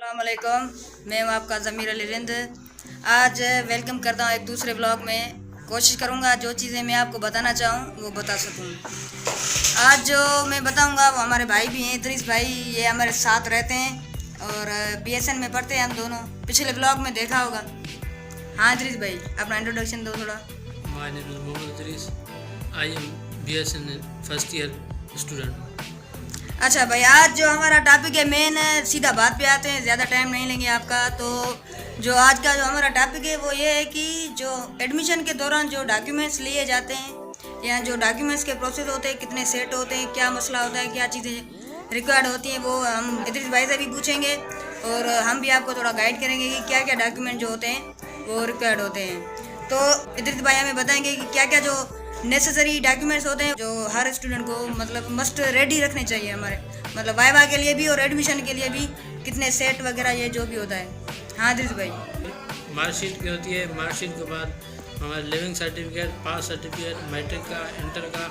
अस्सलामुअलैकुम। मैं हूँ आपका ज़मीर अली रिंद। आज वेलकम करता हूँ एक दूसरे ब्लॉग में। कोशिश करूँगा जो चीज़ें मैं आपको बताना चाहूँ वो बता सकूँ। आज जो मैं बताऊँगा वो हमारे भाई भी हैं, इद्रिस भाई, ये हमारे साथ रहते हैं और BSN में पढ़ते हैं हम दोनों। पिछले ब्लॉग में देखा होगा। हाँ इद्रिस भाई, अपना इंट्रोडक्शन दो थोड़ा। My name is Mohammad Idris. I am BSN first year student. अच्छा भाई, आज जो हमारा टॉपिक है मेन, सीधा बात पे आते हैं, ज़्यादा टाइम नहीं लेंगे आपका। तो जो आज का जो हमारा टॉपिक है वो ये है कि जो एडमिशन के दौरान जो डॉक्यूमेंट्स लिए जाते हैं या जो डॉक्यूमेंट्स के प्रोसेस होते हैं, कितने सेट होते हैं, क्या मसला होता है, क्या चीज़ें रिक्वायर्ड होती हैं, वो हम इद्रिस भाई से भी पूछेंगे और हम भी आपको थोड़ा गाइड करेंगे कि क्या क्या डॉक्यूमेंट जो होते हैं वो रिक्वायर्ड होते हैं। तो इद्रिस भाई हमें बताएंगे कि क्या क्या जो नेसेसरी डॉक्यूमेंट्स होते हैं जो हर स्टूडेंट को मतलब मस्ट रेडी रखने चाहिए, हमारे मतलब वाइवा के लिए भी और एडमिशन के लिए भी, कितने सेट वगैरह ये जो भी होता है। हाँ दिस भाई, मार्कशीट की होती है। मार्कशीट के बाद हमारा लिविंग सर्टिफिकेट, पास सर्टिफिकेट, मैट्रिक का, इंटर का,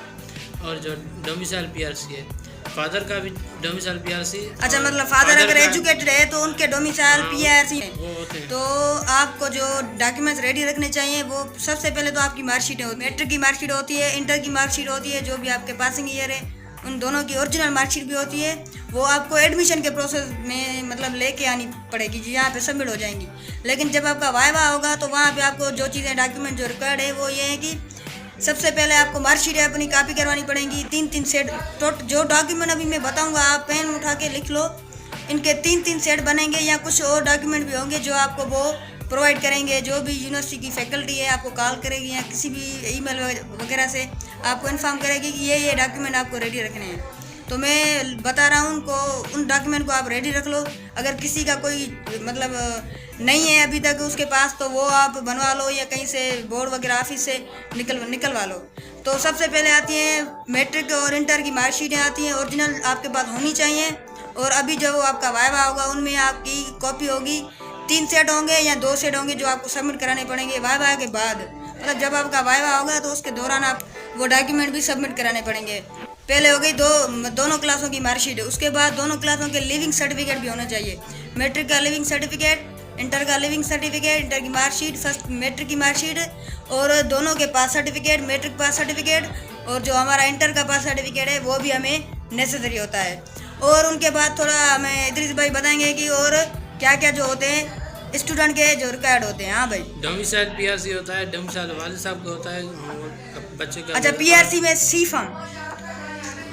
और जो डोमिसाइल PRC है, फादर का भी डोमिसाइल PRC। अच्छा, मतलब फादर अगर एजुकेटेड है तो उनके डोमिसाइल PRC है। वो होते हैं। तो आपको जो डॉक्यूमेंट्स रेडी रखने चाहिए वो सबसे पहले तो आपकी मार्कशीट होती है। मैट्रिक की मार्कशीट होती है, इंटर की मार्कशीट होती है, जो भी आपके पासिंग ईयर है उन दोनों की ओरिजिनल मार्कशीट भी होती है। वो आपको एडमिशन के प्रोसेस में मतलब लेके आनी पड़ेगी जी, यहाँ पे सबमिट हो जाएंगी। लेकिन जब आपका वाइवा होगा तो वहाँ पे आपको जो चीज़ें डॉक्यूमेंट जो रिक्वायर्ड है वो ये है कि सबसे पहले आपको मार्कशीट अपनी कॉपी करवानी पड़ेगी, 3-3 सेट। जो डॉक्यूमेंट अभी मैं बताऊंगा आप पेन उठा के लिख लो। इनके 3-3 सेट बनेंगे या कुछ और डॉक्यूमेंट भी होंगे जो आपको वो प्रोवाइड करेंगे। जो भी यूनिवर्सिटी की फैकल्टी है आपको कॉल करेगी या किसी भी ईमेल वगैरह से आपको इन्फॉर्म करेगी कि ये डॉक्यूमेंट आपको रेडी रखने हैं। तो मैं बता रहा हूँ उनको, उन डॉक्यूमेंट को आप रेडी रख लो। अगर किसी का कोई मतलब नहीं है अभी तक उसके पास, तो वो आप बनवा लो या कहीं से बोर्ड वगैरह ऑफिस से निकलवा लो। तो सबसे पहले आती हैं मैट्रिक और इंटर की मार्कशीटें आती हैं, ओरिजिनल आपके पास होनी चाहिए। और अभी जो आपका वाइवा होगा उनमें आपकी कॉपी होगी, 3 सेट होंगे या 2 सेट होंगे जो आपको सबमिट कराने पड़ेंगे वाइवा के बाद। मतलब जब आपका वाइवा होगा तो उसके दौरान आप वो डॉक्यूमेंट भी सबमिट कराने पड़ेंगे। पहले हो गई दोनों क्लासों की मार्कशीट, उसके बाद दोनों क्लासों के लिविंग सर्टिफिकेट भी होने चाहिए। मैट्रिक का लिविंग सर्टिफिकेट, इंटर का लिविंग सर्टिफिकेट, इंटर की मार्कशीट, फर्स्ट मैट्रिक की मार्कशीट और दोनों के पास सर्टिफिकेट, मैट्रिक पास सर्टिफिकेट और जो हमारा इंटर का पास सर्टिफिकेट है वो भी हमें नेसेसरी होता है। और उनके बाद थोड़ा हमें इद्रिस भाई बताएंगे कि और क्या क्या जो होते हैं स्टूडेंट के जो रिक्वायर्ड होते हैं। हाँ भाई, डोमिसाइल PRC होता है, डोमिसाइल वालिद साहब का होता है, और बच्चे का। अच्छा, PRC में C फॉर्म,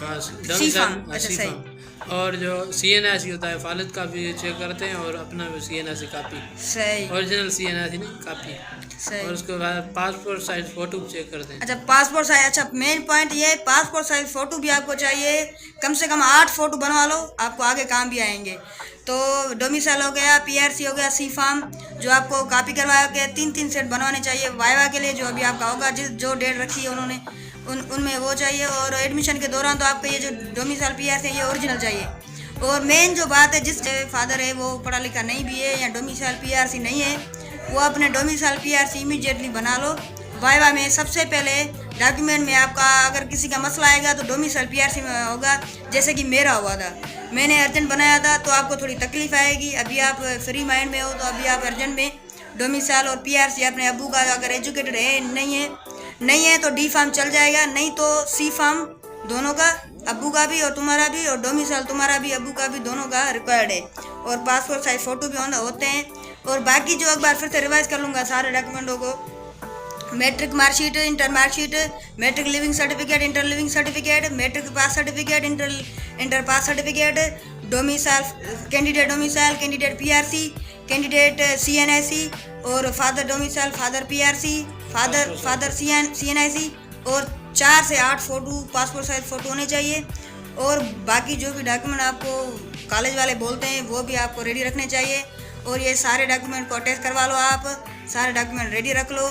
हाँ, C फॉर्म, अच्छा सही। और जो CNIC होता है वालिद का भी चेक करते हैं और अपना भी CNIC कापी, सही, ओरिजिनल CNIC नहीं कापी। सही। और उसके बाद पासपोर्ट साइज फोटो चेक करते हैं। अच्छा, पासपोर्ट साइज, अच्छा मेन पॉइंट ये है, पासपोर्ट साइज फ़ोटो भी आपको चाहिए। कम से कम 8 फ़ोटो बनवा लो, आपको आगे काम भी आएंगे। तो डोमिसाइल हो गया, PRC हो गया, C फॉर्म जो आपको कॉपी करवा के 3-3 सेट बनवाने चाहिए वाइवा के लिए, जो अभी आपका होगा जो डेट रखी है उन्होंने उनमें वो चाहिए। और एडमिशन के दौरान तो आपका ये जो डोमिसाइल PRC है ये ओरिजिनल चाहिए। और मेन जो बात है, जिस फादर है वो पढ़ा लिखा नहीं भी है या डोमिसाइल PRC नहीं है, वो अपने डोमिसाइल PRC इमीडिएटली बना लो। वाइवा में सबसे पहले डॉक्यूमेंट में आपका अगर किसी का मसला आएगा तो डोमिसाइल PRC में होगा। जैसे कि मेरा हुआ था, मैंने अर्जेंट बनाया था तो आपको थोड़ी तकलीफ आएगी। अभी आप फ्री माइंड में हो तो अभी आप अर्जेंट में डोमिसाइल और PRC अपने अब्बू का, अगर एजुकेटेड है नहीं है तो D फॉर्म चल जाएगा, नहीं तो C फॉर्म, दोनों का, अब्बू का भी और तुम्हारा भी, और डोमिसाइल तुम्हारा भी अब्बू का भी, दोनों का रिक्वायर्ड है। और पासपोर्ट साइज फ़ोटो भी होते हैं। और बाकी जो एक बार फिर से रिवाइज कर लूँगा सारे डॉक्यूमेंटों को। Matric marksheet, inter marksheet, matric leaving certificate, inter leaving certificate, matric pass certificate, inter pass certificate, domicile candidate PRC, candidate CNIC और father domicile, father PRC, father CNIC और 4 से 8 फ़ोटो पासपोर्ट साइज फ़ोटो होने चाहिए। और बाकी जो भी document आपको कॉलेज वाले बोलते हैं वो भी आपको रेडी रखने चाहिए। और ये सारे डॉक्यूमेंट को अटैच करवा लो, आप सारे डॉक्यूमेंट रेडी रख लो।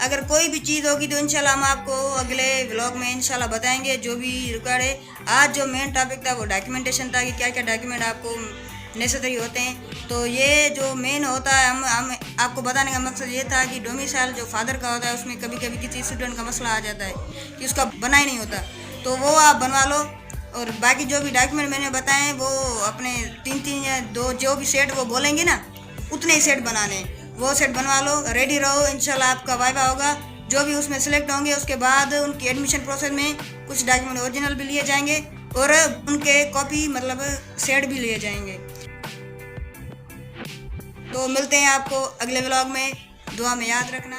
अगर कोई भी चीज़ होगी तो इंशाल्लाह हम आपको अगले व्लॉग में इंशाल्लाह बताएंगे जो भी रिक्वायर्ड है। आज जो मेन टॉपिक था वो डॉक्यूमेंटेशन था कि क्या क्या डॉक्यूमेंट आपको नेसेसरी होते हैं। तो ये जो मेन होता है, हम आपको बताने का मकसद ये था कि डोमिसाइल जो फादर का होता है उसमें कभी कभी किसी स्टूडेंट का मसला आ जाता है कि उसका बना ही नहीं होता, तो वो आप बनवा लो। और बाकी जो भी डॉक्यूमेंट मैंने बताए हैं वो अपने 3 या 2 जो भी सेट वो बोलेंगे ना उतने ही सेट बनाने, वो सेट बनवा लो, रेडी रहो। इंशाल्लाह आपका वाइवा होगा। जो भी उसमें सिलेक्ट होंगे उसके बाद उनकी एडमिशन प्रोसेस में कुछ डॉक्यूमेंट ओरिजिनल भी लिए जाएंगे और उनके कॉपी मतलब सेट भी लिए जाएंगे। तो मिलते हैं आपको अगले व्लॉग में। दुआ में याद रखना।